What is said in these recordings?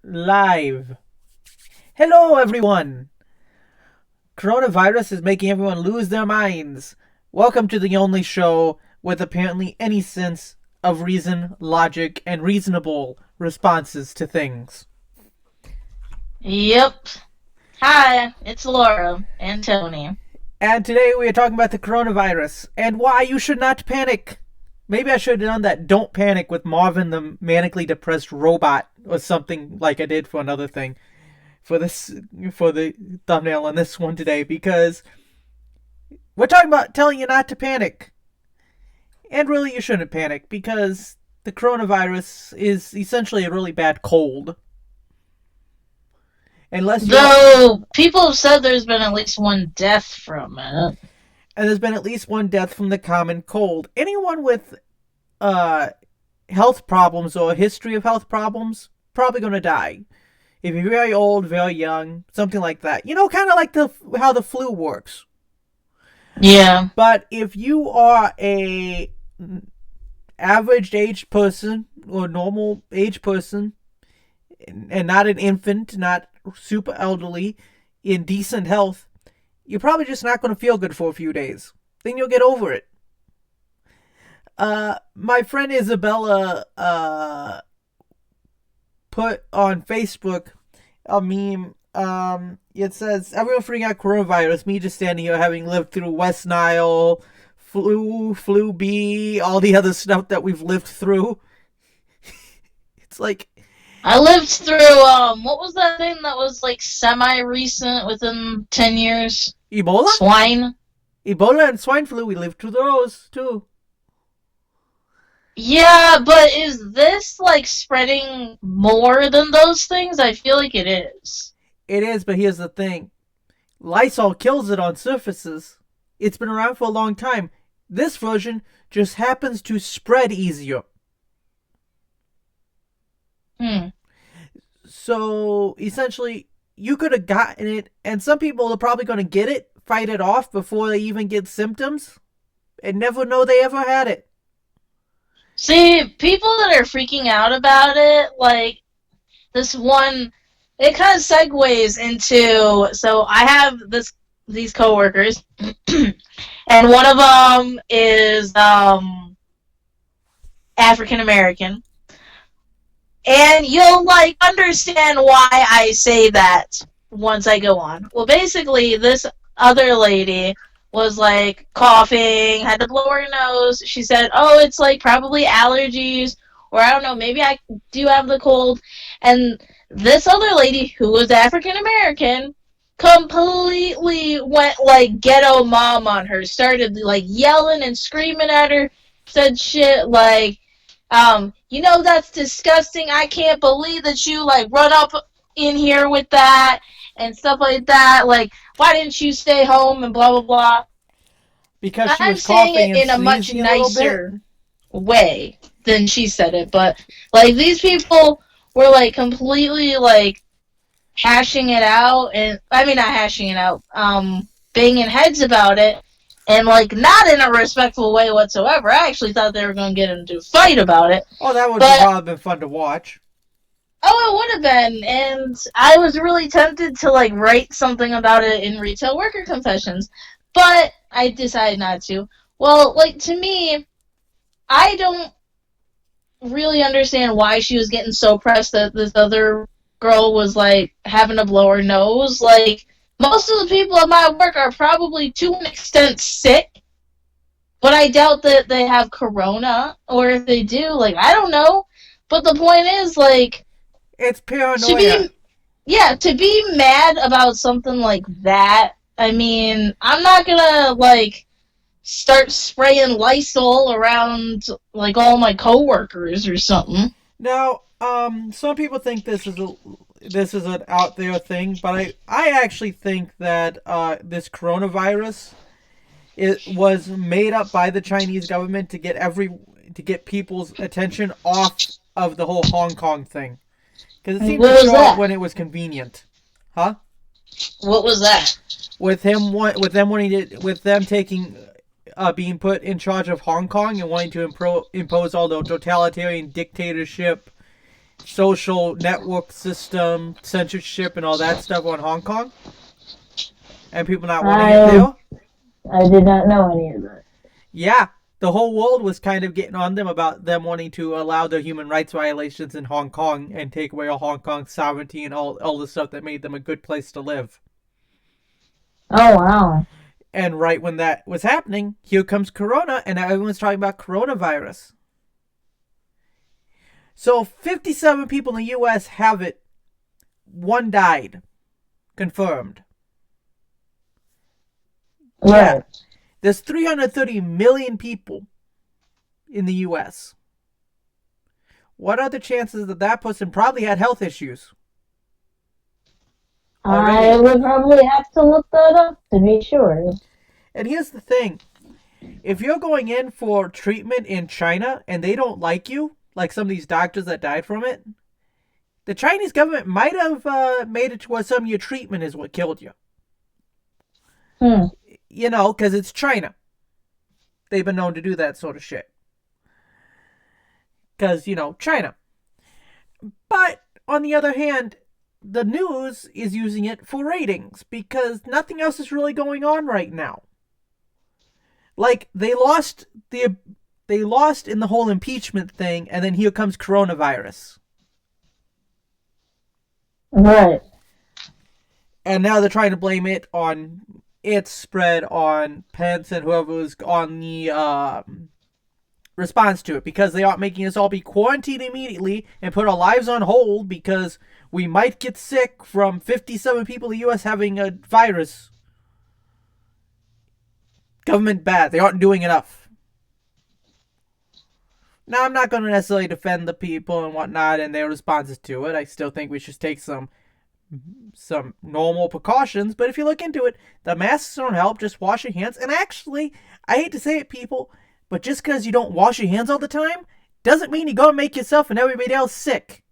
Live. Hello, everyone. Coronavirus is making everyone lose their minds. Welcome to the only show with apparently any sense of reason, logic, and reasonable responses to things. Yep. Hi, it's Laura and Tony. And today we are talking about the coronavirus and why you should not panic. Maybe I should have done that don't panic with Marvin the manically depressed robot or something like I did for another thing for the thumbnail on this one today, because we're talking about telling you not to panic. And really you shouldn't panic because the coronavirus is essentially a really bad cold. Unless you Though people have said there's been at least one death from it. And there's been at least one death from the common cold. Anyone with health problems or a history of health problems probably going to die. If you're very old, very young, something like that. You know, kind of like how the flu works. Yeah. But if you are a average age person or normal age person and not an infant, not super elderly, in decent health, you're probably just not going to feel good for a few days. Then you'll get over it. My friend Isabella put on Facebook a meme. It says, everyone freaking out coronavirus, me just standing here having lived through West Nile, flu B, all the other stuff that we've lived through. It's like, I lived through, what was that thing that was like semi-recent within 10 years? Ebola? Swine? Ebola and swine flu, we lived through those too. Yeah, but is this like spreading more than those things? I feel like it is. It is, but here's the thing. Lysol kills it on surfaces. It's been around for a long time. This version just happens to spread easier. So, essentially, you could have gotten it, and some people are probably going to get it, fight it off before they even get symptoms, and never know they ever had it. See, people that are freaking out about it, like, this one, it kind of segues into, so I have these coworkers, and one of them is African American, and you'll like understand why I say that once I go on. Well, basically, this other lady was like coughing, had to blow her nose. She said, "Oh, it's like probably allergies, or I don't know, maybe I do have the cold." And this other lady, who was African American, completely went like ghetto mom on her. Started like yelling and screaming at her. Said shit like, that's disgusting. I can't believe that you like run up in here with that and stuff like that. Like, why didn't you stay home and blah blah blah. Because she I'm was saying coughing it and in a much sneezing a little nicer bit. way than she said it, but like these people were like completely like hashing it out, and I mean not hashing it out, banging heads about it, and like not in a respectful way whatsoever. I actually thought they were going to get into a fight about it. Oh, that would But have been fun to watch. oh, it would have been, and I was really tempted to like write something about it in Retail Worker Confessions, but I decided not to. Well, like to me, I don't really understand why she was getting so pressed that this other girl was like having to blow her nose. Like, most of the people at my work are probably to an extent sick, but I doubt that they have corona, or if they do, like, I don't know. But the point is, like, It's to paranoia. be to be mad about something like that, I mean, I'm not gonna like start spraying Lysol around like all my coworkers or something. Now, some people think this is an out there thing, but I actually think that this coronavirus, it was made up by the Chinese government to get people's attention off of the whole Hong Kong thing, because it seemed to What was show up that? when it was convenient, huh? What was that? With them taking being put in charge of Hong Kong and wanting to impose all the totalitarian dictatorship social network system, censorship, and all that stuff on Hong Kong, and people not wanting it I there. I did not know any of that. Yeah, the whole world was kind of getting on them about them wanting to allow their human rights violations in Hong Kong and take away all Hong Kong's sovereignty and all the stuff that made them a good place to live. Oh wow. And right when that was happening, here comes Corona, and now everyone's talking about coronavirus. So 57 people in the U.S. have it. One died. Confirmed. Yeah. Right. There's 330 million people in the U.S. What are the chances that that person probably had health issues I already? would probably have to look that up to be sure. And here's the thing. If you're going in for treatment in China and they don't like you, like some of these doctors that died from it, the Chinese government might have made it to where some of your treatment is what killed you. Hmm. You know, because it's China. They've been known to do that sort of shit. Because, you know, China. But, on the other hand, the news is using it for ratings because nothing else is really going on right now. Like, they lost in the whole impeachment thing, and then here comes coronavirus. Right. And now they're trying to blame it on its spread on Pence and whoever was on the response to it because they aren't making us all be quarantined immediately and put our lives on hold because we might get sick from 57 people in the U.S. having a virus. Government bad. They aren't doing enough. Now, I'm not going to necessarily defend the people and whatnot and their responses to it. I still think we should take some normal precautions, but if you look into it, the masks don't help. Just wash your hands. And actually, I hate to say it, people, but just because you don't wash your hands all the time doesn't mean you're going to make yourself and everybody else sick.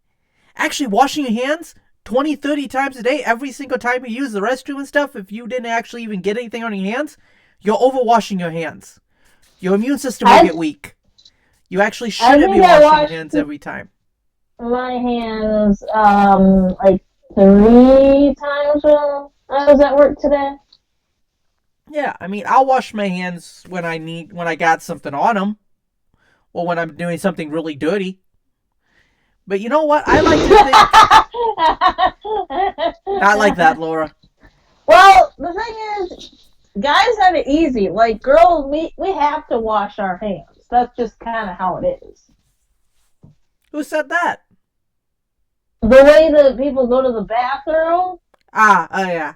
Actually, washing your hands 20, 30 times a day, every single time you use the restroom and stuff, if you didn't actually even get anything on your hands, you're overwashing your hands. Your immune system will get weak. You actually shouldn't be washing your hands every time. My hands, like 3 times when I was at work today. Yeah, I mean, I'll wash my hands when I got something on them, or when I'm doing something really dirty. But you know what? I like to think not like that, Laura. Well, the thing is, guys have it easy. Like girls, we have to wash our hands. That's just kind of how it is. Who said that? The way that people go to the bathroom. Oh yeah.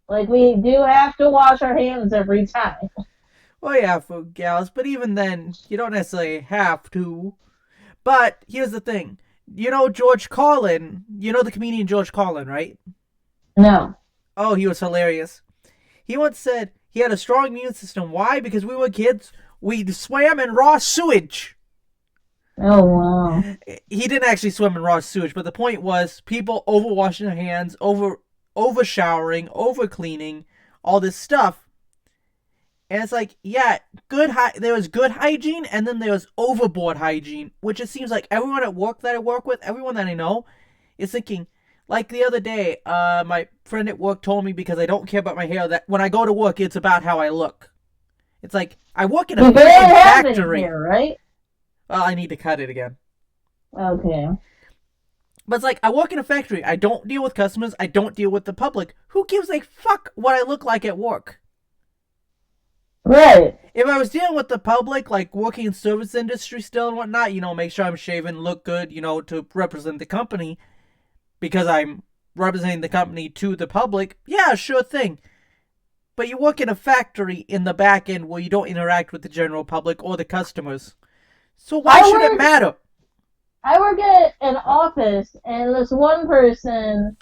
Like we do have to wash our hands every time. Well, yeah, for gals, but even then, you don't necessarily have to. But here's the thing. You know George Carlin? You know the comedian George Carlin, right? No. Oh, he was hilarious. He once said he had a strong immune system. Why? Because we were kids. We swam in raw sewage. Oh, wow. He didn't actually swim in raw sewage, but the point was people overwashing their hands, over showering, over cleaning, all this stuff. And it's like, yeah, there was good hygiene, and then there was overboard hygiene, which it seems like everyone at work that I work with, everyone that I know, is thinking. Like the other day, my friend at work told me because I don't care about my hair that when I go to work, it's about how I look. It's like I work in a factory. Hair, right? Well, I need to cut it again. Okay. But it's like I work in a factory. I don't deal with customers. I don't deal with the public. Who gives a fuck what I look like at work? Right. If I was dealing with the public, like working in service industry still and whatnot, make sure I'm shaven, look good, to represent the company because I'm representing the company to the public, yeah, sure thing. But you work in a factory in the back end where you don't interact with the general public or the customers. So why should it matter? I work at an office, and this one person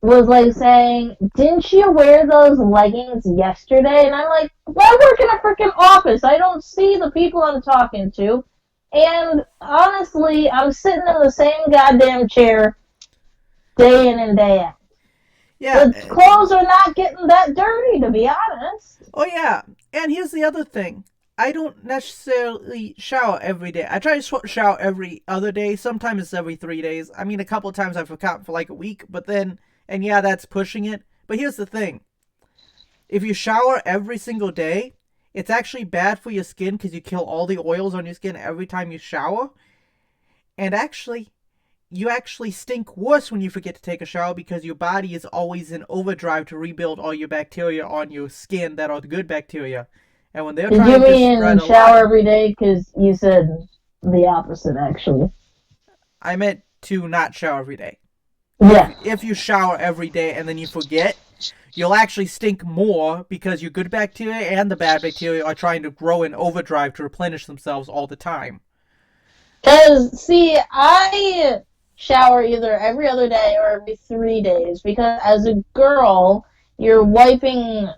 was like saying, "Didn't you wear those leggings yesterday?" And I'm like, well, I work in a freaking office. I don't see the people I'm talking to. And honestly, I'm sitting in the same goddamn chair day in and day out. Yeah. The clothes are not getting that dirty, to be honest. Oh, yeah. And here's the other thing. I don't necessarily shower every day. I try to shower every other day. Sometimes it's every 3 days. I mean, a couple of times I've forgotten for like a week, but then, and yeah, that's pushing it. But here's the thing. If you shower every single day, it's actually bad for your skin because you kill all the oils on your skin every time you shower. And actually, you actually stink worse when you forget to take a shower because your body is always in overdrive to rebuild all your bacteria on your skin that are the good bacteria. And when they're Did you trying to spread mean a shower lot, every day? Because you said the opposite, actually. I meant to not shower every day. Yeah. If you shower every day and then you forget, you'll actually stink more because your good bacteria and the bad bacteria are trying to grow in overdrive to replenish themselves all the time. Because, see, I shower either every other day or every 3 days because as a girl, you're wiping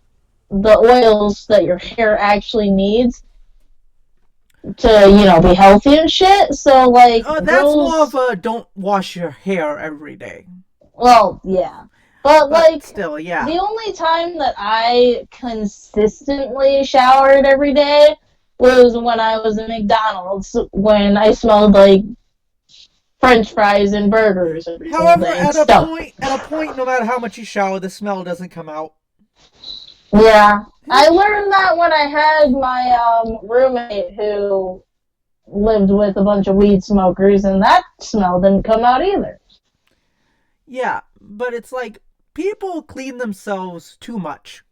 the oils that your hair actually needs to, be healthy and shit. So, like, That's more of girls, a don't wash your hair every day. well, yeah. But, But like, still, yeah. the only time that I consistently showered every day was when I was at McDonald's, when I smelled like French fries and burgers every single However, day and at a stuff. point, no matter how much you shower, the smell doesn't come out. Yeah, I learned that when I had my roommate who lived with a bunch of weed smokers, and that smell didn't come out either. Yeah, but it's like people clean themselves too much.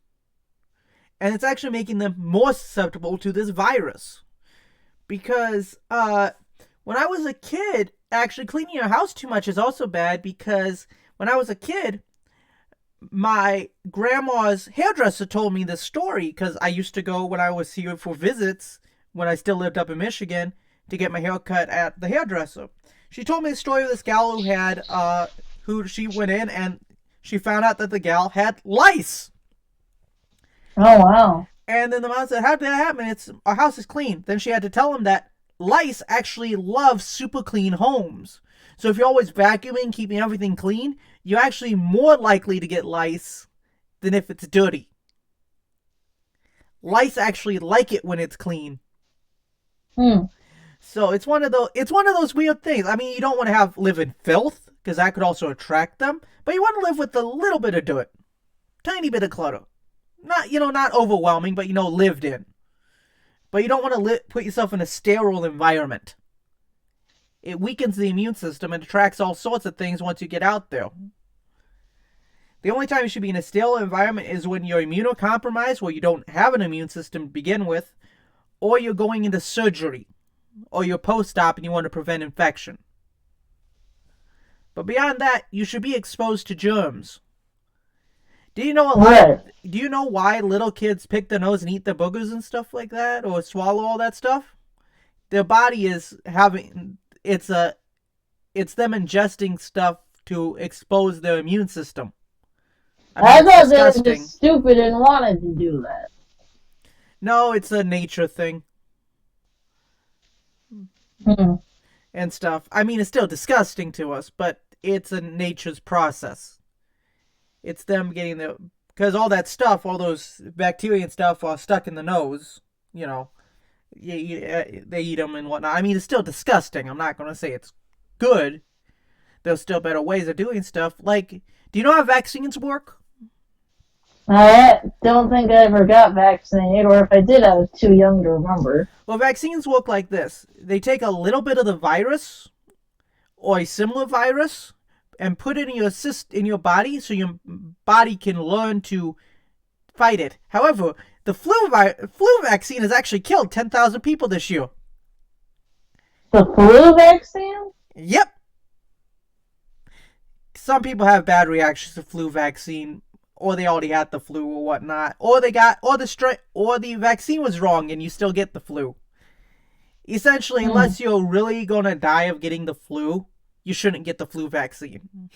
And it's actually making them more susceptible to this virus. Because when I was a kid, actually cleaning your house too much is also bad because when I was a kid, my grandma's hairdresser told me this story because I used to go when I was here for visits when I still lived up in Michigan to get my hair cut at the hairdresser. She told me the story of this gal who had who she went in and she found out that the gal had lice. Oh, wow. And then the mom said, "How did that happen? It's our house is clean." Then she had to tell him that lice actually love super clean homes. So if you're always vacuuming, keeping everything clean, you're actually more likely to get lice than if it's dirty. Lice actually like it when it's clean. So it's one of those weird things. I mean, you don't want to live in filth because that could also attract them, but you want to live with a little bit of dirt, tiny bit of clutter. Not overwhelming, but lived in. But you don't want to put yourself in a sterile environment. It weakens the immune system and attracts all sorts of things once you get out there. The only time you should be in a sterile environment is when you're immunocompromised, where you don't have an immune system to begin with, or you're going into surgery, or you're post-op and you want to prevent infection. But beyond that, you should be exposed to germs. Do you know Do you know why little kids pick their nose and eat their boogers and stuff like that, or swallow all that stuff? Their body is having it's them ingesting stuff to expose their immune system. I thought they were just stupid and wanted to do that. No, it's a nature thing. And stuff. I mean, it's still disgusting to us, but it's a nature's process. It's them getting because all that stuff, all those bacteria and stuff are stuck in the nose. They eat them and whatnot. I mean, it's still disgusting. I'm not going to say it's good. There's still better ways of doing stuff. Like, do you know how vaccines work? I don't think I ever got vaccinated, or if I did, I was too young to remember. Well, vaccines work like this. They take a little bit of the virus, or a similar virus, and put it in your body so your body can learn to fight it. However, the flu vaccine has actually killed 10,000 people this year. The flu vaccine? Yep. Some people have bad reactions to flu vaccine, or they already had the flu or whatnot, or the vaccine was wrong and you still get the flu. Essentially, unless you're really gonna die of getting the flu, you shouldn't get the flu vaccine.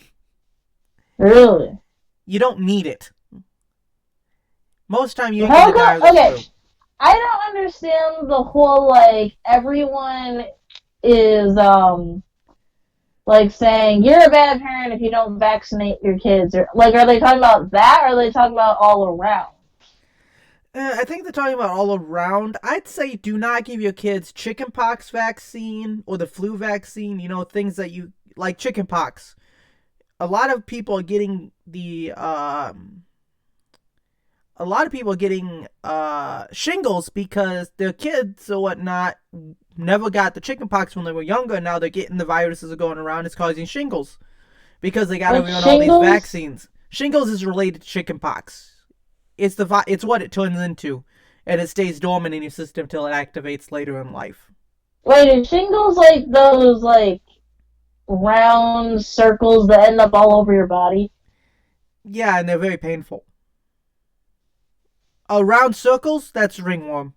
Really? You don't need it. Most time you ain't gonna die of the flu. I don't understand the whole, everyone is, saying, you're a bad parent if you don't vaccinate your kids. Or, are they talking about that, or are they talking about all around? I think they're talking about all around. I'd say do not give your kids chickenpox vaccine or the flu vaccine. You know, things that you like chickenpox. A lot of people are getting shingles because their kids or whatnot never got the chickenpox when they were younger. Now they're getting the viruses are going around. It's causing shingles because they got to Like run all these shingles? vaccines. Shingles is related to chickenpox. It's what it turns into, and it stays dormant in your system till it activates later in life. Wait, is shingles like those like round circles that end up all over your body? Yeah, and they're very painful. Round circles, that's ringworm,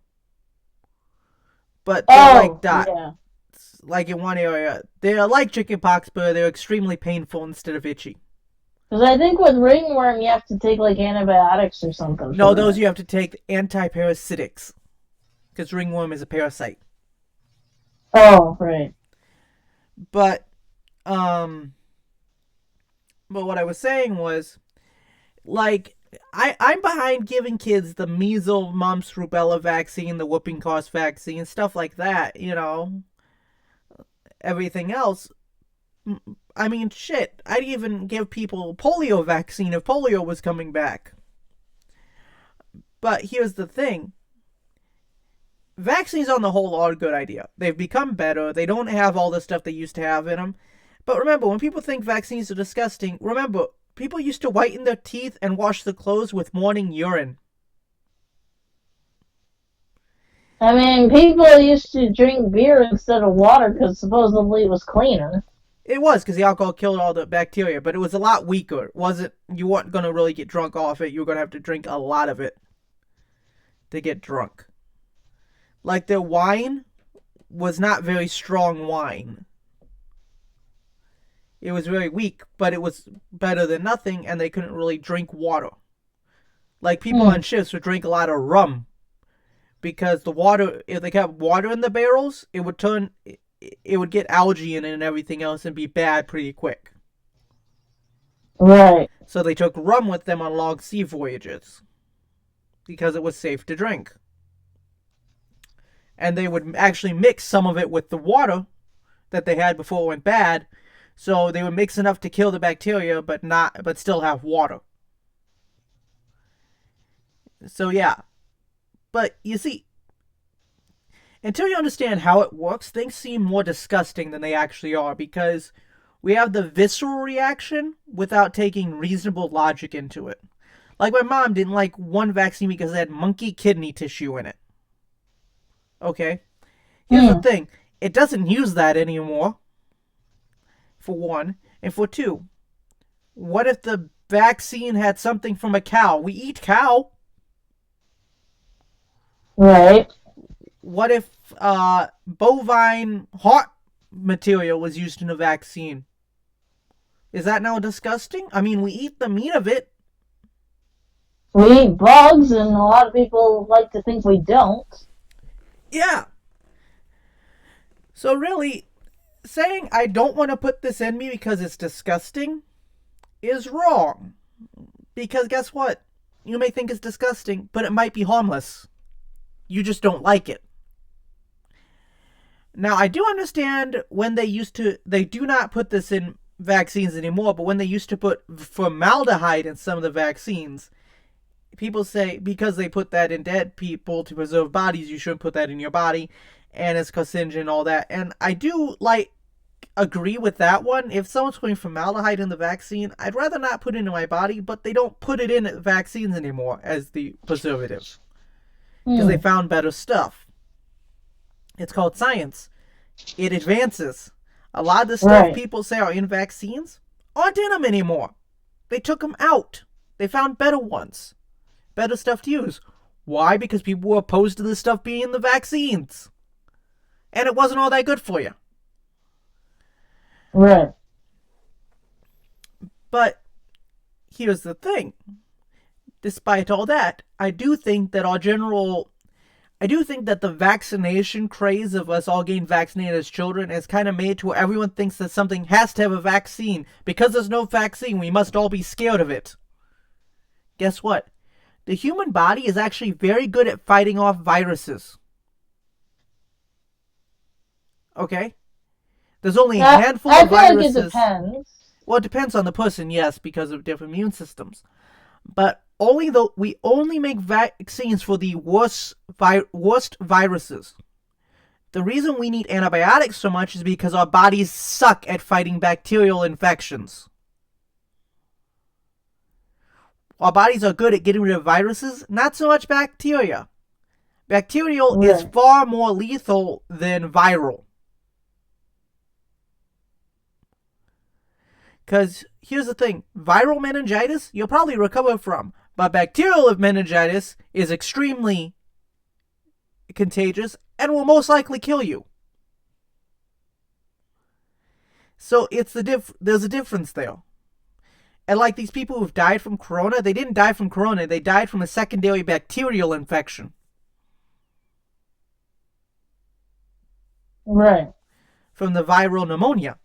but they're like Oh, dots, yeah. like in one area. They're like chickenpox, but they're extremely painful instead of itchy. Because I think with ringworm you have to take like antibiotics or something No, for those that. you have to take antiparasitics because ringworm is a parasite. Oh, right. But um, but what I was saying was like I'm behind giving kids the measles, mumps, rubella vaccine, the whooping cough vaccine, stuff like that. You know, everything else. I mean, shit. I'd even give people polio vaccine if polio was coming back. But here's the thing. Vaccines on the whole are a good idea. They've become better. They don't have all the stuff they used to have in them. But remember, when people think vaccines are disgusting, remember, people used to whiten their teeth and wash their clothes with morning urine. I mean, people used to drink beer instead of water because supposedly it was cleaner. It was because the alcohol killed all the bacteria, but it was a lot weaker. It wasn't you weren't gonna really get drunk off it. You were gonna have to drink a lot of it to get drunk. Like their wine was not very strong wine. It was very weak, but it was better than nothing, and they couldn't really drink water. Like people Hmm. on ships would drink a lot of rum because the water, if they kept water in the barrels, it would get algae in it and everything else and be bad pretty quick. Right. So they took rum with them on long sea voyages because it was safe to drink. And they would actually mix some of it with the water that they had before it went bad. So they would mix enough to kill the bacteria, but still have water. So yeah, but you see, until you understand how it works, things seem more disgusting than they actually are because we have the visceral reaction without taking reasonable logic into it. Like my mom didn't like one vaccine because it had monkey kidney tissue in it. Okay, here's the Hmm. thing: it doesn't use that anymore. For one, and for two, what if the vaccine had something from a cow? We eat cow. Right. What if bovine heart material was used in a vaccine? Is that now disgusting? I mean, we eat the meat of it. We eat bugs, and a lot of people like to think we don't. Yeah. So really, saying I don't want to put this in me because it's disgusting is wrong. Because guess what? You may think it's disgusting, but it might be harmless. You just don't like it. Now, I do understand when they do not put this in vaccines anymore, but when they used to put formaldehyde in some of the vaccines, people say because they put that in dead people to preserve bodies, you shouldn't put that in your body, and it's carcinogen and all that. And I do agree with that one. If someone's putting formaldehyde in the vaccine, I'd rather not put it in my body, but they don't put it in vaccines anymore as the preservative because they Hmm. found better stuff. It's called science. It advances. A lot of the stuff Right. people say are in vaccines aren't in them anymore. They took them out. They found better ones, better stuff to use. Why? Because people were opposed to this stuff being in the vaccines. And it wasn't all that good for you. Right. But here's the thing. Despite all that, I do think that the vaccination craze of us all getting vaccinated as children is kind of made to where everyone thinks that something has to have a vaccine. Because there's no vaccine, we must all be scared of it. Guess what? the human body is actually very good at fighting off viruses. Okay? There's only a handful I of feel like it viruses. depends. Well, it depends on the person, yes, because of different immune systems. But we only make vaccines for the worst viruses. The reason we need antibiotics so much is because our bodies suck at fighting bacterial infections. Our bodies are good at getting rid of viruses, not so much bacteria. Bacterial is far more lethal than viral. Because here's the thing, viral meningitis you'll probably recover from, but bacterial meningitis is extremely contagious and will most likely kill you. So there's a difference there. And like these people who've died from corona, they didn't die from corona, they died from a secondary bacterial infection. Right. From the viral pneumonia.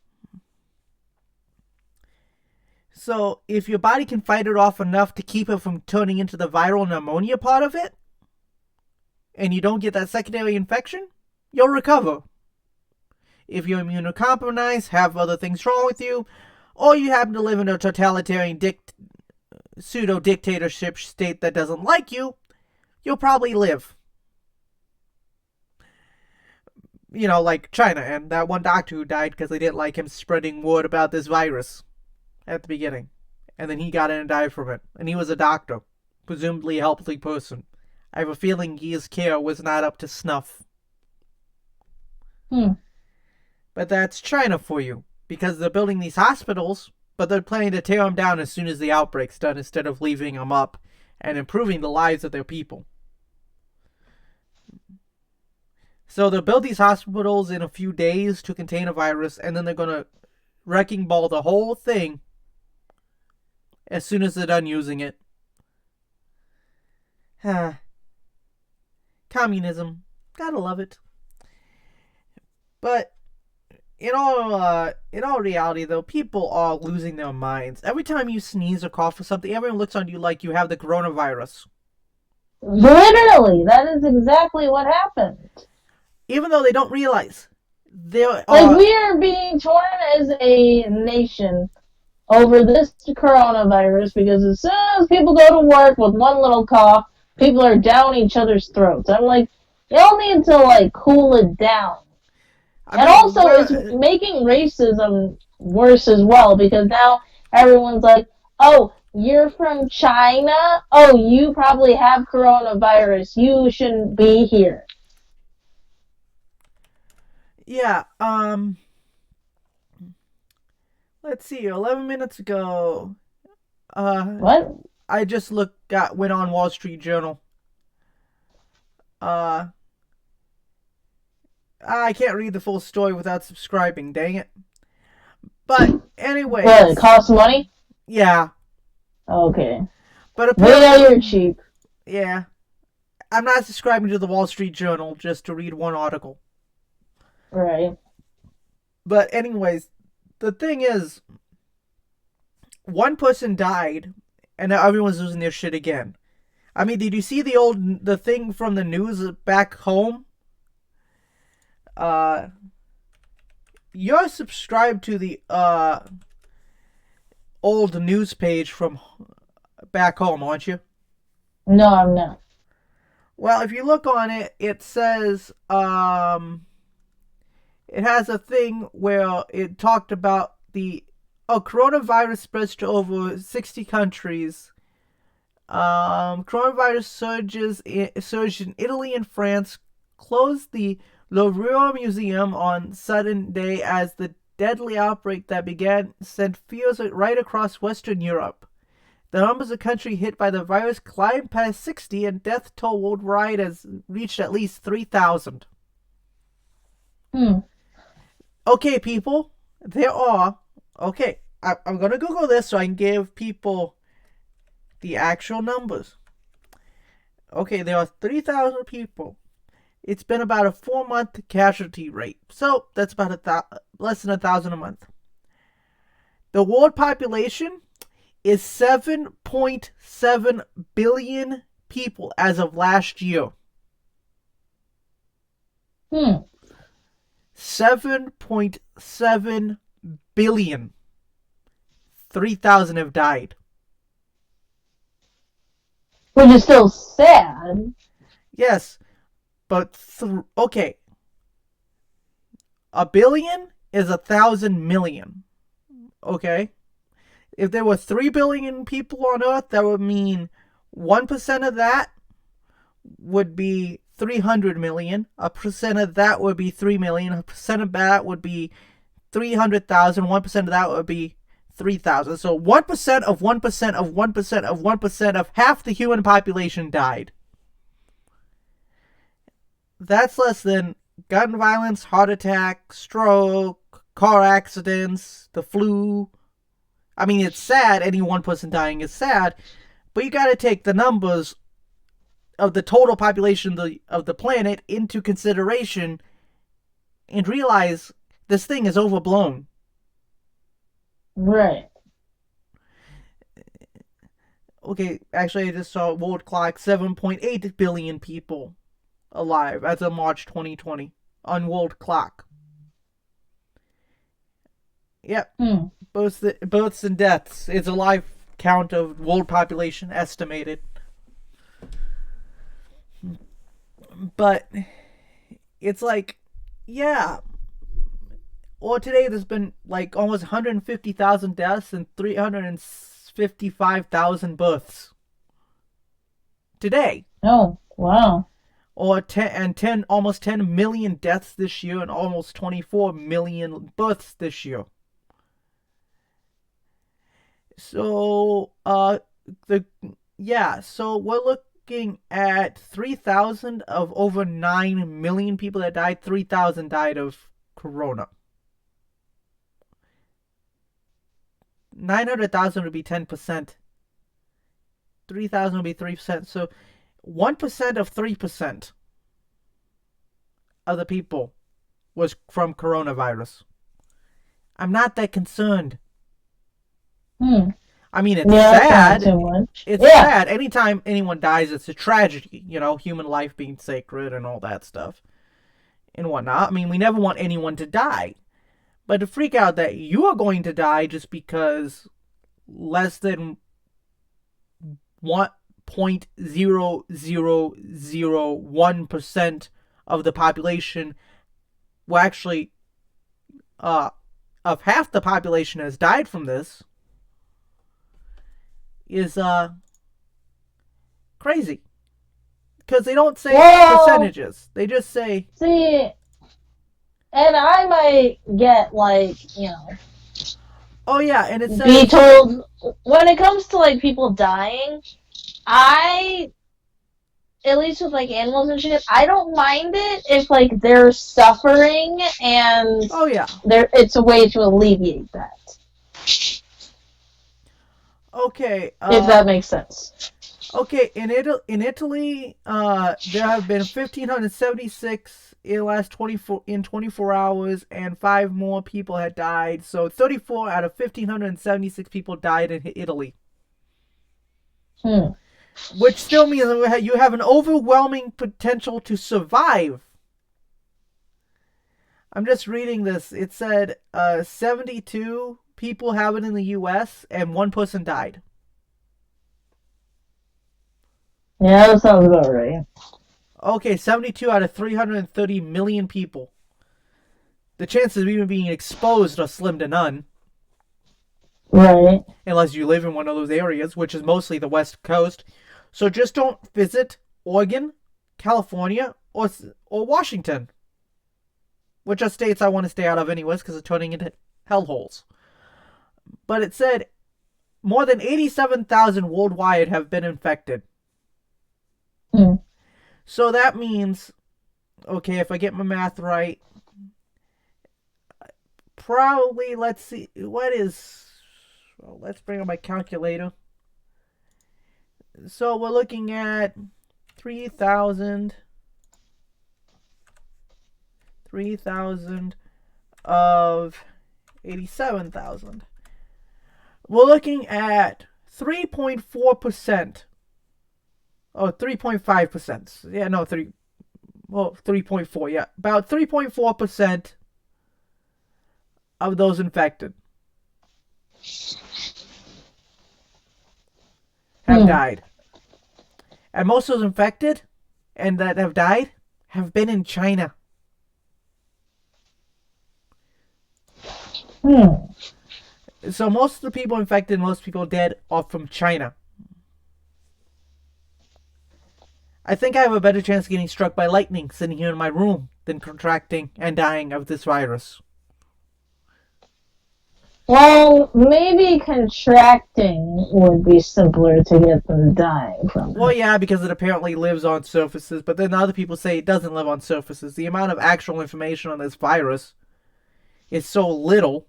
So if your body can fight it off enough to keep it from turning into the viral pneumonia part of it, and you don't get that secondary infection, you'll recover. If you're immunocompromised, have other things wrong with you, or you happen to live in a totalitarian pseudo-dictatorship state that doesn't like you, you'll probably live. You know, like China and that one doctor who died because they didn't like him spreading word about this virus at the beginning. And then he got in and died from it. And he was a doctor, presumably a healthy person. I have a feeling his care was not up to snuff. But that's China for you. Because they're building these hospitals, but they're planning to tear them down as soon as the outbreak's done instead of leaving them up and improving the lives of their people. So they'll build these hospitals in a few days to contain a virus, and then they're going to wrecking ball the whole thing as soon as they're done using it. Communism. Gotta love it. But in all reality, though, people are losing their minds. Every time you sneeze or cough or something, everyone looks on you like you have the coronavirus. Literally, that is exactly what happened. Even though they don't realize. We are being torn as a nation over this coronavirus because as soon as people go to work with one little cough, people are down each other's throats. I'm like, y'all need to, cool it down. And also, it's making racism worse as well, because now everyone's like, oh, you're from China? Oh, you probably have coronavirus. You shouldn't be here. Yeah, let's see, 11 minutes ago, what? I just went on Wall Street Journal. I can't read the full story without subscribing, dang it. But anyway. What, it costs money? Yeah. Okay. But we know you're cheap. Yeah. I'm not subscribing to the Wall Street Journal just to read one article. Right. But anyways, the thing is, one person died, and now everyone's losing their shit again. I mean, did you see the thing from the news back home? You're subscribed to the old news page from back home, aren't you? No, I'm not. Well, if you look on it, it says it has a thing where it talked about the coronavirus spreads to over 60 countries. Coronavirus surged in Italy and France, closed the Louvre Museum on sudden day as the deadly outbreak that began sent fears right across Western Europe. The numbers of countries hit by the virus climbed past 60 and death toll worldwide has reached at least 3,000. Okay, people, there are... Okay, I'm going to Google this so I can give people the actual numbers. Okay, there are 3,000 people. It's been about a 4-month casualty rate. So, that's about less than 1,000 a month. The world population is 7.7 billion people as of last year. 7.7 billion. 3,000 have died. Which is still sad. Yes, but okay. A billion is 1,000 million. Okay? If there were 3 billion people on Earth, that would mean 1% of that would be 300 million. A percent of that would be 3 million. A percent of that would be 300,000. 1% of that would be 3,000. So 1% of 1% of 1% of 1% of half the human population died. That's less than gun violence, heart attack, stroke, car accidents, the flu. I mean, it's sad. Any one person dying is sad. But you gotta take the numbers of the total population of the planet into consideration and realize this thing is overblown. Right. Okay, actually, I just saw world clock 7.8 billion people alive as of March 2020 on world clock. Yep. Births and deaths. It's a live count of world population estimated. But it's like, yeah. Or today there's been like almost 150,000 deaths and 355,000 births. Today. Oh, wow. Or almost 10 million deaths this year and almost 24 million births this year. So, so we're looking at 3,000 of over 9 million people that died. 3,000 died of corona. 900,000 would be 10%. 3,000 would be 3%. So 1% of 3% of the people was from coronavirus. I'm not that concerned. I mean, it's sad. Too much. It's sad. Anytime anyone dies, it's a tragedy. You know, human life being sacred and all that stuff and whatnot. I mean, we never want anyone to die. But to freak out that you are going to die just because less than 1.0001% of the population will actually, of half the population has died from this is crazy. Because they don't say percentages. They just say... See, and I might get, like, you know... Oh, yeah, and it says... Be told... When it comes to, like, people dying, at least with, like, animals and shit, I don't mind it if, like, they're suffering and... Oh, yeah. It's a way to alleviate that. Okay. If that makes sense. Okay, in Italy, there have been 1,576 in the last 24 hours, and 5 more people had died. So 34 out of 1,576 people died in Italy. Which still means that you have an overwhelming potential to survive. I'm just reading this. It said 72 people have it in the U.S. and 1 person died. Yeah, that sounds about right. Okay, 72 out of 330 million people. The chances of even being exposed are slim to none. Right. Unless you live in one of those areas, which is mostly the West Coast. So just don't visit Oregon, California, or Washington. Which are states I want to stay out of anyways, because they're turning into hellholes. But it said more than 87,000 worldwide have been infected. So that means, okay, if I get my math right, probably, let's see, let's bring up my calculator. So we're looking at 3,000 of 87,000. We're looking at 3.4% Oh, 3.5%. Yeah, no, 3.4. Yeah, about 3.4% of those infected have Hmm. died. And most of those infected and that have died have been in China. Hmm. So most of the people infected, most people dead are from China. I think I have a better chance of getting struck by lightning sitting here in my room than contracting and dying of this virus. Well, maybe contracting would be simpler to get them dying from Well, it. yeah, because it apparently lives on surfaces, but then other people say it doesn't live on surfaces. The amount of actual information on this virus is so little.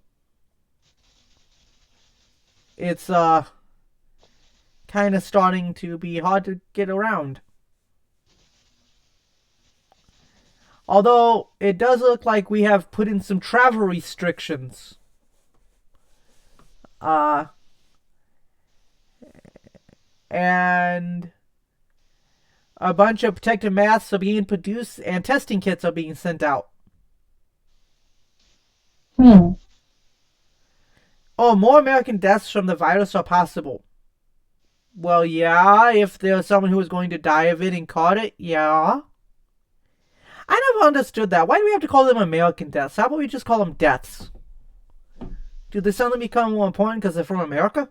It's kind of starting to be hard to get around. Although it does look like we have put in some travel restrictions. Uh and a bunch of protective masks are being produced and testing kits are being sent out. Hmm. Oh, more American deaths from the virus are possible. Well, yeah, if there's someone who was going to die of it and caught it, yeah. I never understood that. Why do we have to call them American deaths? How about we just call them deaths? Do they suddenly become more important because they're from America?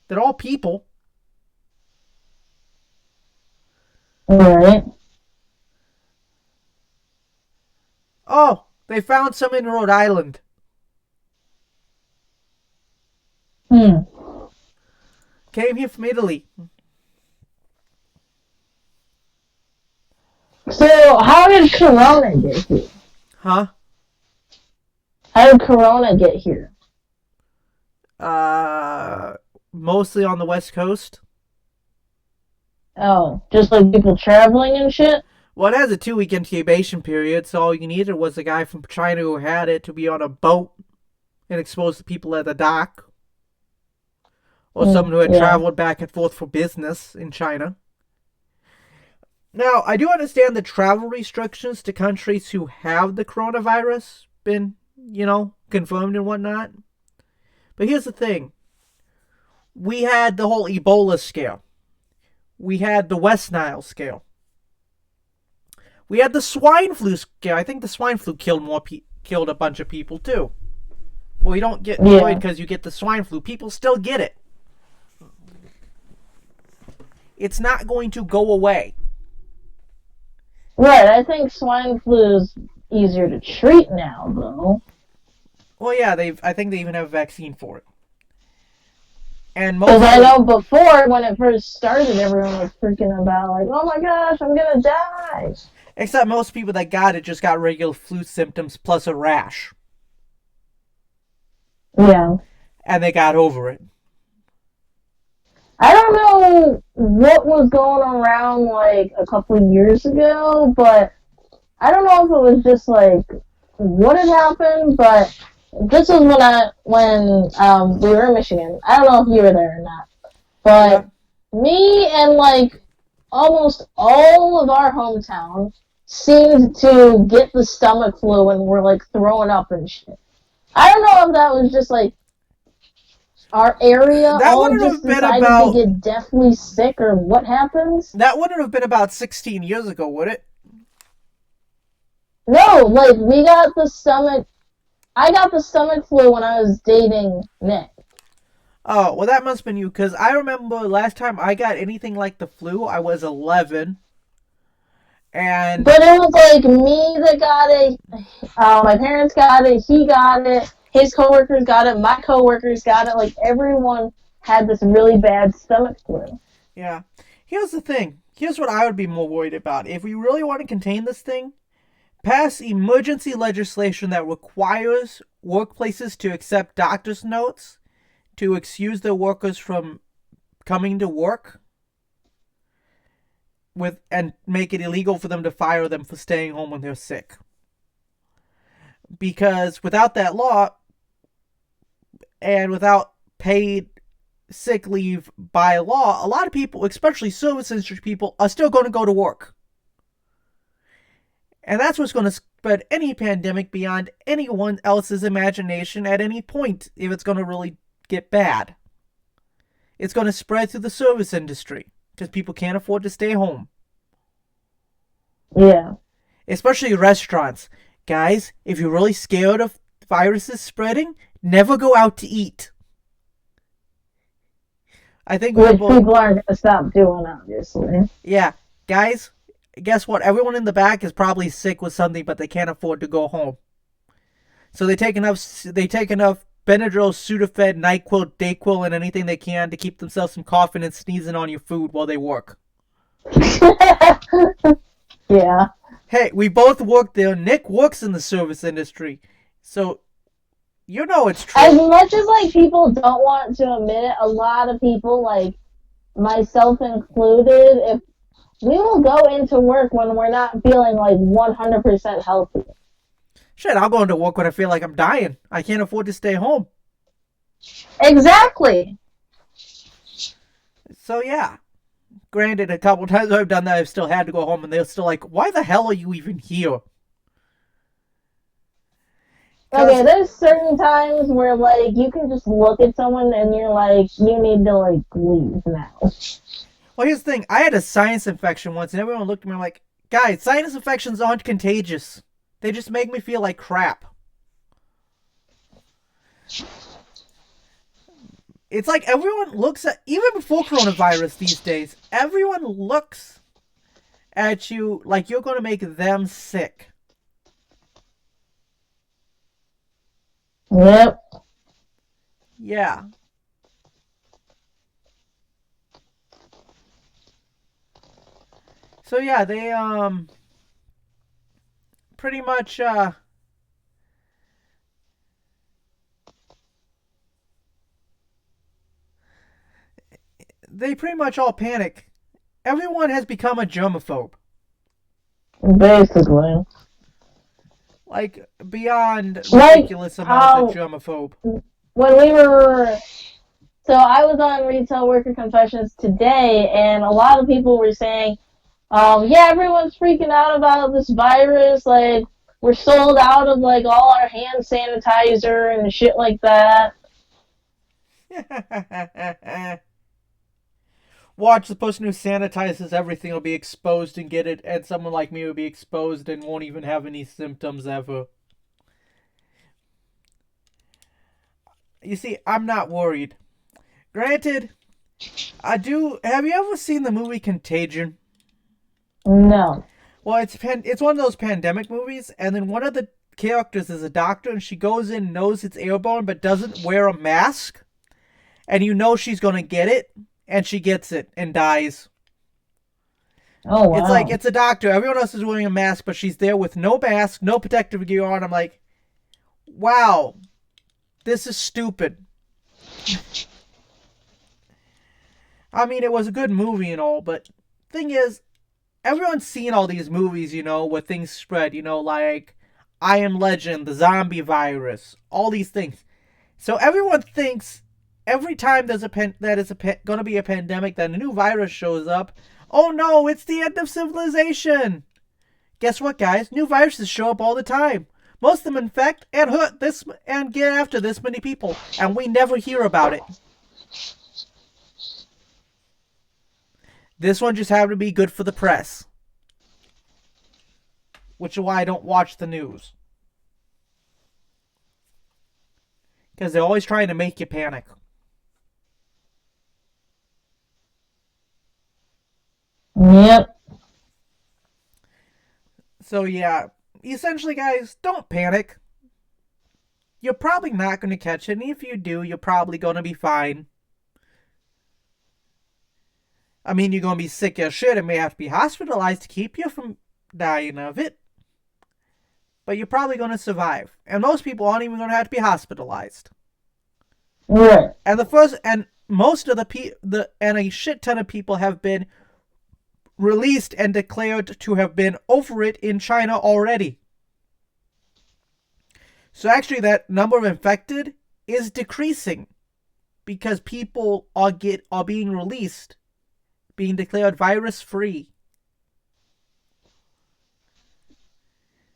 They're all people. Alright. Oh, they found some in Rhode Island. Hmm. Came here from Italy. So, how did Corona get here? Huh? How did Corona get here? Uh, Mostly on the West Coast. Oh, just like people traveling and shit? Well, it has a 2-week incubation period, so all you needed was a guy from China who had it to be on a boat and expose the people at the dock. Or someone who had Yeah. traveled back and forth for business in China. Now, I do understand the travel restrictions to countries who have the coronavirus been, confirmed and whatnot. But here's the thing. We had the whole Ebola scare. We had the West Nile scare. We had the swine flu scare. I think the swine flu killed a bunch of people too. Well, you don't get annoyed because you get the swine flu. People still get it. It's not going to go away. Right, I think swine flu is easier to treat now, though. Well, yeah, I think they even have a vaccine for it. And Because I know before, when it first started, everyone was freaking about, like, oh my gosh, I'm gonna die. Except most people that got it just got regular flu symptoms plus a rash. Yeah. And they got over it. I don't know what was going around, like, a couple of years ago, but I don't know if it was just, like, what had happened, but this was when we were in Michigan. I don't know if you were there or not, but me and like almost all of our hometown seemed to get the stomach flu and were like throwing up and shit. I don't know if that was just like our area That all wouldn't just have been decided about- to get deathly sick or what happens. That wouldn't have been about 16 years ago, would it? No, like we got the stomach. I got the stomach flu when I was dating Nick. Oh, well, that must have been you, because I remember last time I got anything like the flu, I was 11. And But it was like me that got it. My parents got it. He got it. His coworkers got it. My coworkers got it. Like everyone had this really bad stomach flu. yeah, here's the thing. Here's what I would be more worried about. If we really want to contain this thing, pass emergency legislation that requires workplaces to accept doctor's notes to excuse their workers from coming to work and make it illegal for them to fire them for staying home when they're sick. Because without that law and without paid sick leave by law, a lot of people, especially service industry people, are still going to go to work. And that's what's going to spread any pandemic beyond anyone else's imagination at any point if it's going to really get bad. It's going to spread through the service industry because people can't afford to stay home. Yeah. Especially restaurants. Guys, if you're really scared of viruses spreading, never go out to eat. I think Which people aren't going to stop doing, obviously. Yeah. Guys, guess what? Everyone in the back is probably sick with something, but they can't afford to go home. So they take enough Benadryl, Sudafed, NyQuil, Dayquil, and anything they can to keep themselves from coughing and sneezing on your food while they work. Yeah. Hey, we both work there. Nick works in the service industry. So, you know it's true. As much as, like, people don't want to admit it, a lot of people, like, myself included, if we will go into work when we're not feeling, like, 100% healthy. Shit, I'll go into work when I feel like I'm dying. I can't afford to stay home. Exactly. So, yeah. Granted, a couple times I've done that, I've still had to go home, and they're still like, why the hell are you even here? Okay, there's certain times where, like, you can just look at someone and you're like, you need to, like, leave now. Well, here's the thing. I had a sinus infection once, and everyone looked at me like, guys, sinus infections aren't contagious. They just make me feel like crap. It's like everyone looks at, even before coronavirus these days, everyone looks at you like you're going to make them sick. Yep. Yeah. So yeah, they pretty much they pretty much all panic. Everyone has become a germaphobe. Basically. Like, beyond ridiculous amounts of germaphobe. When we were... So I was on Retail Worker Confessions today, and a lot of people were saying, yeah, everyone's freaking out about this virus, like, we're sold out of, like, all our hand sanitizer and shit like that. Watch, the person who sanitizes everything will be exposed and get it, and someone like me will be exposed and won't even have any symptoms ever. You see, I'm not worried. Granted, have you ever seen the movie Contagion? No. Well, it's one of those pandemic movies, and then one of the characters is a doctor, and she goes in, knows it's airborne, but doesn't wear a mask, and you know she's gonna get it, and she gets it and dies. Oh, wow. It's like, it's a doctor. Everyone else is wearing a mask, but she's there with no mask, no protective gear on. I'm like, wow, this is stupid. I mean, it was a good movie and all, but thing is, everyone's seen all these movies, you know, where things spread, you know, like I Am Legend, the zombie virus, all these things. So everyone thinks every time there's going to be a pandemic, that a new virus shows up, oh no, it's the end of civilization. Guess what, guys? New viruses show up all the time. Most of them infect and hurt this and get after this many people, and we never hear about it. This one just happened to be good for the press, which is why I don't watch the news. Because they're always trying to make you panic. Yep. So yeah, essentially, guys, don't panic. You're probably not going to catch it, and if you do, you're probably going to be fine. I mean, you're going to be sick as shit and may have to be hospitalized to keep you from dying of it. But you're probably going to survive. And most people aren't even going to have to be hospitalized. Right. And most of and a shit ton of people have been released and declared to have been over it in China already. So actually that number of infected is decreasing. because people are being released, being declared virus free.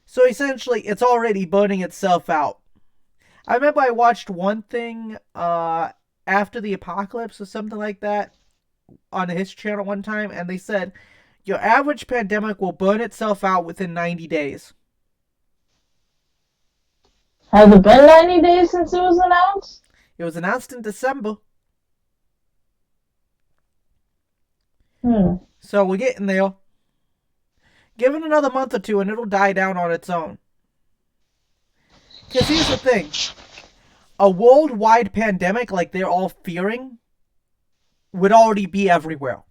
So essentially, it's already burning itself out. I remember I watched one thing after the apocalypse or something like that on his channel one time, and they said your average pandemic will burn itself out within 90 days. Has it been 90 days since it was announced? It was announced in December. So we're getting there. Give it another month or two and it'll die down on its own. Because here's the thing. A worldwide pandemic like they're all fearing would already be everywhere.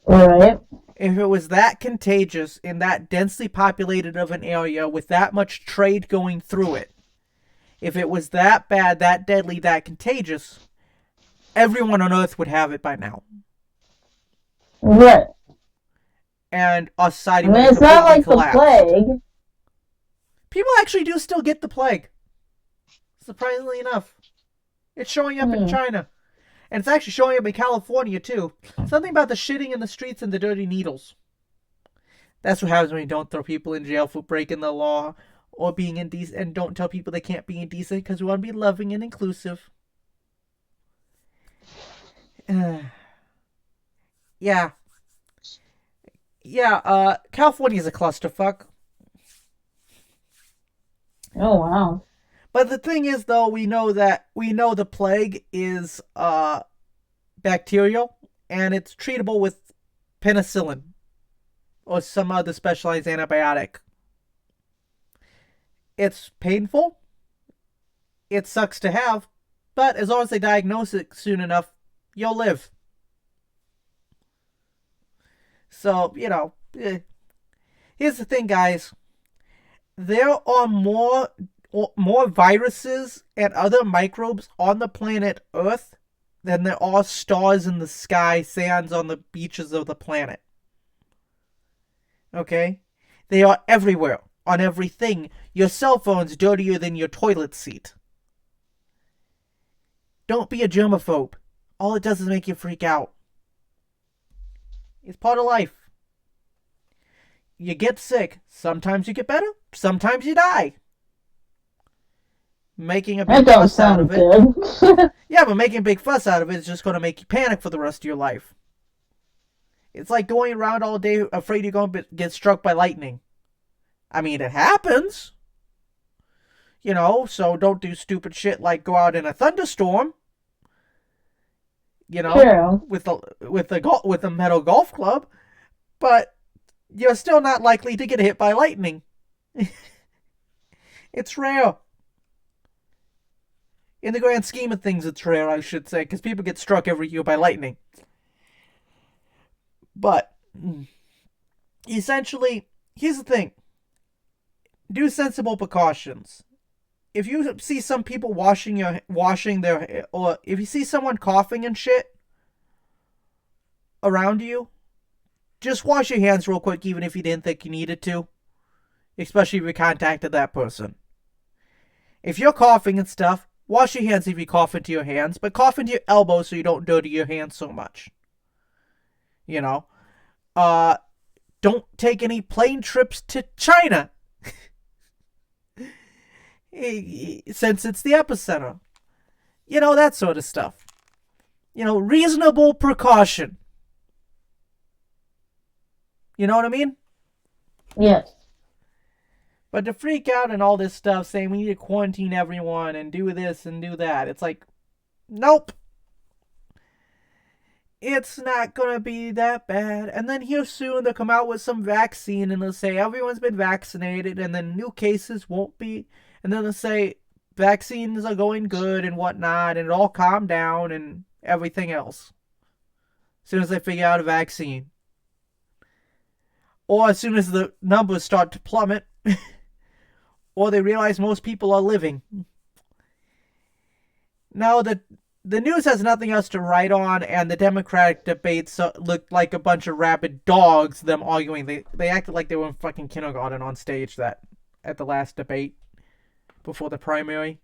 Right. If it was that contagious in that densely populated of an area with that much trade going through it, if it was that bad, that deadly, that contagious, everyone on Earth would have it by now. Right. And our society I mean, would it's not like collapsed. the plague. People actually do still get the plague. Surprisingly enough. It's showing up in China. And it's actually showing up in California, too. Something about the shitting in the streets and the dirty needles. That's what happens when you don't throw people in jail for breaking the law or being indecent, and don't tell people they can't be indecent because we want to be loving and inclusive. Yeah. Yeah, California's a clusterfuck. Oh, wow. But the thing is, though, we know the plague is bacterial, and it's treatable with penicillin or some other specialized antibiotic. It's painful. It sucks to have, but as long as they diagnose it soon enough, you'll live. So, here's the thing, guys. There are more viruses and other microbes on the planet Earth than there are stars in the sky, sands on the beaches of the planet. Okay? They are everywhere, on everything. Your cell phone's dirtier than your toilet seat. Don't be a germaphobe. All it does is make you freak out. It's part of life. You get sick. Sometimes you get better. Sometimes you die. Making a big fuss out of it. Good. Yeah, but making a big fuss out of it is just going to make you panic for the rest of your life. It's like going around all day afraid you're going to get struck by lightning. I mean, it happens. So don't do stupid shit like go out in a thunderstorm. True. with a metal golf club, but you're still not likely to get hit by lightning. It's rare. In the grand scheme of things, it's rare, I should say, because people get struck every year by lightning. But essentially, here's the thing: do sensible precautions. If you see some people washing their, or if you see someone coughing and shit around you, just wash your hands real quick, even if you didn't think you needed to. Especially if you contacted that person. If you're coughing and stuff, wash your hands if you cough into your hands, but cough into your elbows so you don't dirty your hands so much. Don't take any plane trips to China. Since it's the epicenter. That sort of stuff. Reasonable precaution. You know what I mean? Yes. But to freak out and all this stuff, saying we need to quarantine everyone and do this and do that, it's like, nope. It's not going to be that bad. And then here soon they'll come out with some vaccine and they'll say everyone's been vaccinated and then new cases won't be. And then they'll say vaccines are going good and whatnot and it'll all calm down and everything else. As soon as they figure out a vaccine. Or as soon as the numbers start to plummet. Or they realize most people are living. No, the news has nothing else to write on, and the Democratic debates looked like a bunch of rabid dogs, them arguing. They acted like they were in fucking kindergarten on stage at the last debate before the primary.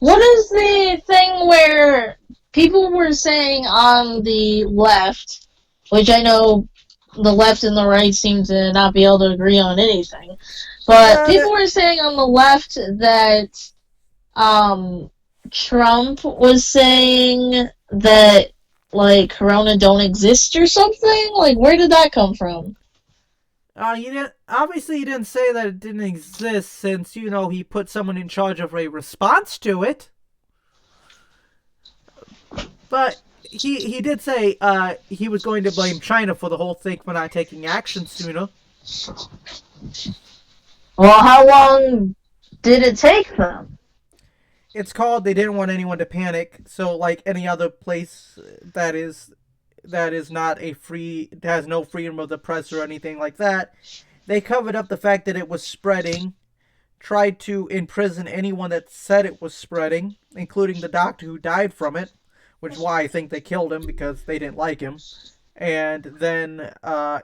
What is the thing where people were saying on the left, which I know the left and the right seem to not be able to agree on anything, but Yeah, people were saying on the left that Trump was saying that like Corona don't exist or something. Like, where did that come from? you didn't. Obviously, you didn't say that it didn't exist, since he put someone in charge of a response to it. But he did say he was going to blame China for the whole thing for not taking action sooner. Well, how long did it take them? It's called they didn't want anyone to panic. So like any other place that is not a free, has no freedom of the press or anything like that, they covered up the fact that it was spreading, tried to imprison anyone that said it was spreading, including the doctor who died from it, which is why I think they killed him, because they didn't like him. And then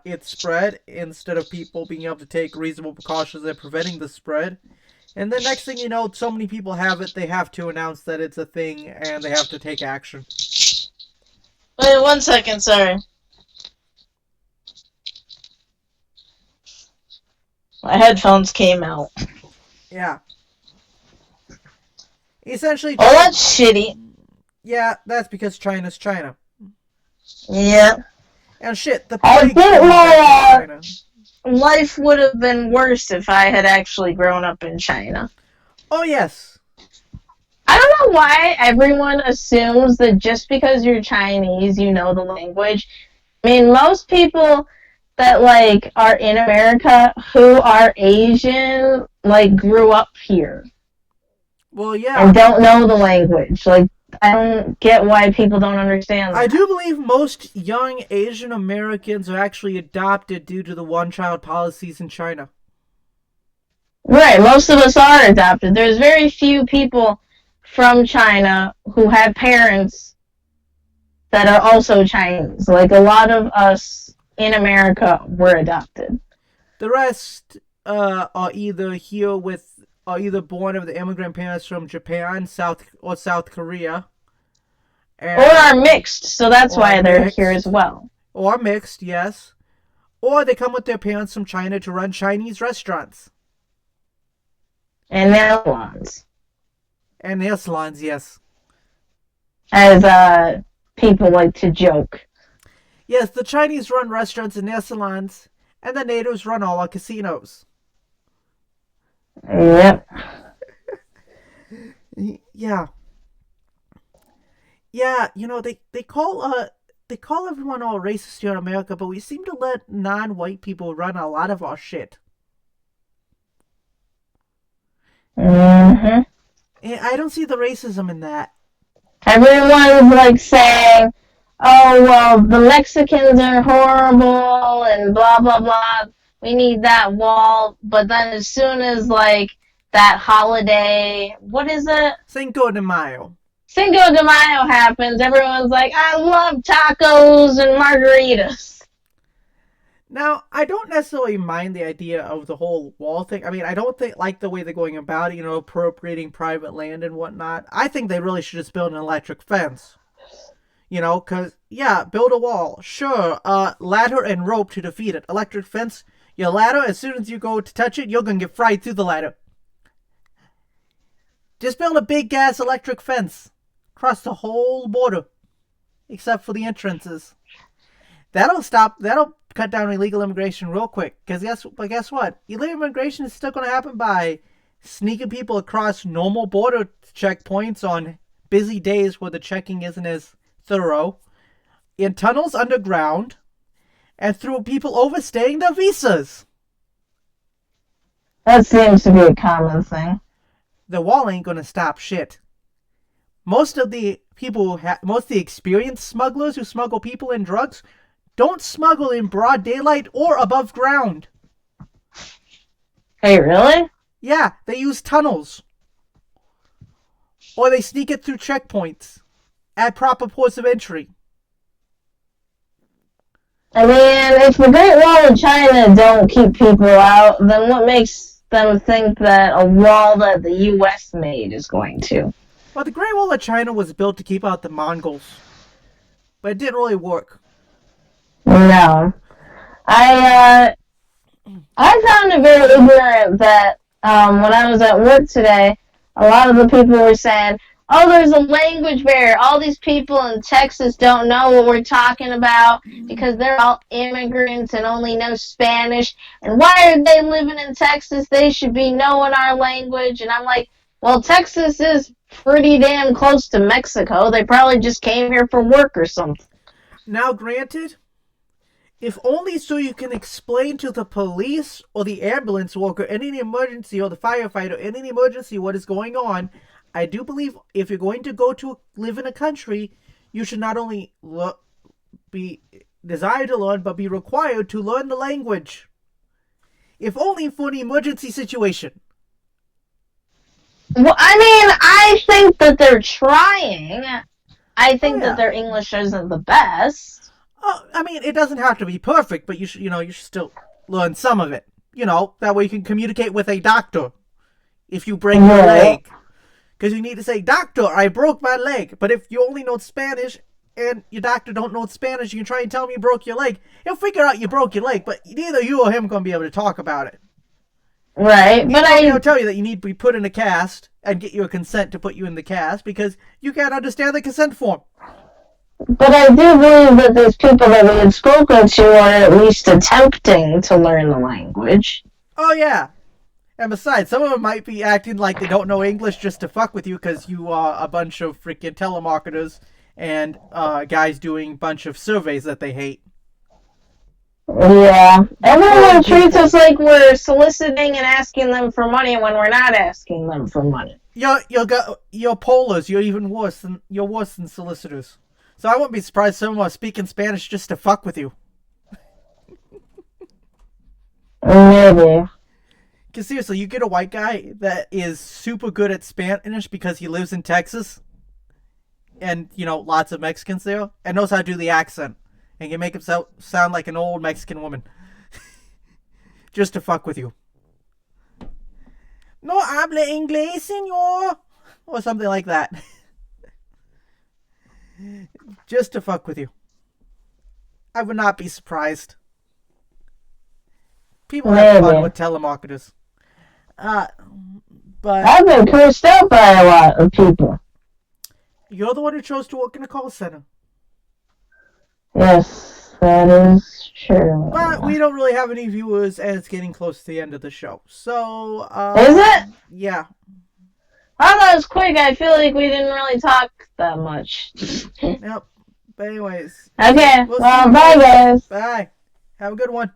it spread instead of people being able to take reasonable precautions at preventing the spread. And then next thing you know, so many people have it, they have to announce that it's a thing and they have to take action. Wait 1 second, sorry. My headphones came out. Yeah. Essentially, Oh, that's shitty. yeah, that's because China's China. Yeah. And shit, the I plague think came back to my, China. Life would have been worse if I had actually grown up in China. Oh, yes. I don't know why everyone assumes that just because you're Chinese, you know the language. I mean, most people that, like, are in America who are Asian, like, grew up here Well, yeah. and don't know the language. Like, I don't get why people don't understand that. I do believe most young Asian Americans are actually adopted due to the one-child policies in China. Right, most of us are adopted. There's very few people from China who have parents that are also Chinese. Like, a lot of us in America were adopted. The rest are either born of the immigrant parents from Japan, South Korea, Or are mixed, so that's why they're mixed. here as well. Or mixed, yes. Or they come with their parents from China to run Chinese restaurants. And nail salons. And nail salons, yes. As people like to joke. Yes, the Chinese run restaurants and nail salons, and the natives run all our casinos. Yep. Yeah. Yeah, they call everyone all racist here in America, but we seem to let non-white people run a lot of our shit. Mm-hmm. And I don't see the racism in that. Everyone's like saying, oh, well, the Mexicans are horrible and blah, blah, blah. We need that wall. But then as soon as, like, that holiday, what is it? Cinco de Mayo. Cinco de Mayo happens, everyone's like, I love tacos and margaritas. Now, I don't necessarily mind the idea of the whole wall thing. I mean, I don't like the way they're going about it, appropriating private land and whatnot. I think they really should just build an electric fence. Because, yeah, build a wall. Sure, ladder and rope to defeat it. Electric fence, your ladder, as soon as you go to touch it, you're going to get fried through the ladder. Just build a big-ass electric fence across the whole border, except for the entrances. That'll cut down illegal immigration real quick. Because guess what? Illegal immigration is still going to happen by sneaking people across normal border checkpoints on busy days where the checking isn't as thorough, in tunnels underground, and through people overstaying their visas. That seems to be a common thing. The wall ain't going to stop shit. Most of the experienced smugglers who smuggle people and drugs don't smuggle in broad daylight or above ground. Hey, really? Yeah, they use tunnels. Or they sneak it through checkpoints at proper ports of entry. I mean, if the Great Wall of China don't keep people out, then what makes them think that a wall that the U.S. made is going to? Well, the Great Wall of China was built to keep out the Mongols, but it didn't really work. No. I found it very ignorant that when I was at work today, a lot of the people were saying, "Oh, there's a language barrier. All these people in Texas don't know what we're talking about because they're all immigrants and only know Spanish. And why are they living in Texas? They should be knowing our language." And I'm like, "Well, Texas is pretty damn close to Mexico. They probably just came here for work or something." Now, granted, if only so you can explain to the police or the ambulance worker, any emergency, or the firefighter, any emergency, what is going on. I do believe if you're going to go to live in a country, you should not only be desired to learn, but be required to learn the language. If only for an emergency situation. Well, I mean, I think that they're trying. I think yeah. that their English isn't the best. I mean, it doesn't have to be perfect, but you should still learn some of it. That way you can communicate with a doctor if you break your leg. Because you need to say, "Doctor, I broke my leg." But if you only know Spanish and your doctor don't know Spanish, you can try and tell him you broke your leg. He'll figure out you broke your leg, but neither you or him are going to be able to talk about it. Right, but He'll tell you that you need to be put in a cast and get your consent to put you in the cast because you can't understand the consent form. But I do believe that those people that we had spoken to are at least attempting to learn the language. Oh, yeah. And besides, some of them might be acting like they don't know English just to fuck with you because you are a bunch of freaking telemarketers and guys doing a bunch of surveys that they hate. Yeah. Everyone treats us like we're soliciting and asking them for money when we're not asking them for money. You're pollers. You're worse than solicitors. So I wouldn't be surprised someone was speaking Spanish just to fuck with you. Maybe. Because seriously, you get a white guy that is super good at Spanish because he lives in Texas and, lots of Mexicans there and knows how to do the accent and can make him sound like an old Mexican woman just to fuck with you. "No habla inglés, señor," or something like that. Just to fuck with you. I would not be surprised. People have fun with telemarketers. But I've been cursed out by a lot of people. You're the one who chose to work in a call center. Yes, that is true. But we don't really have any viewers, and it's getting close to the end of the show. So, is it? Yeah. Oh, that was quick. I feel like we didn't really talk that much. Yep. But anyways. Okay, well, bye, guys. Bye. Have a good one.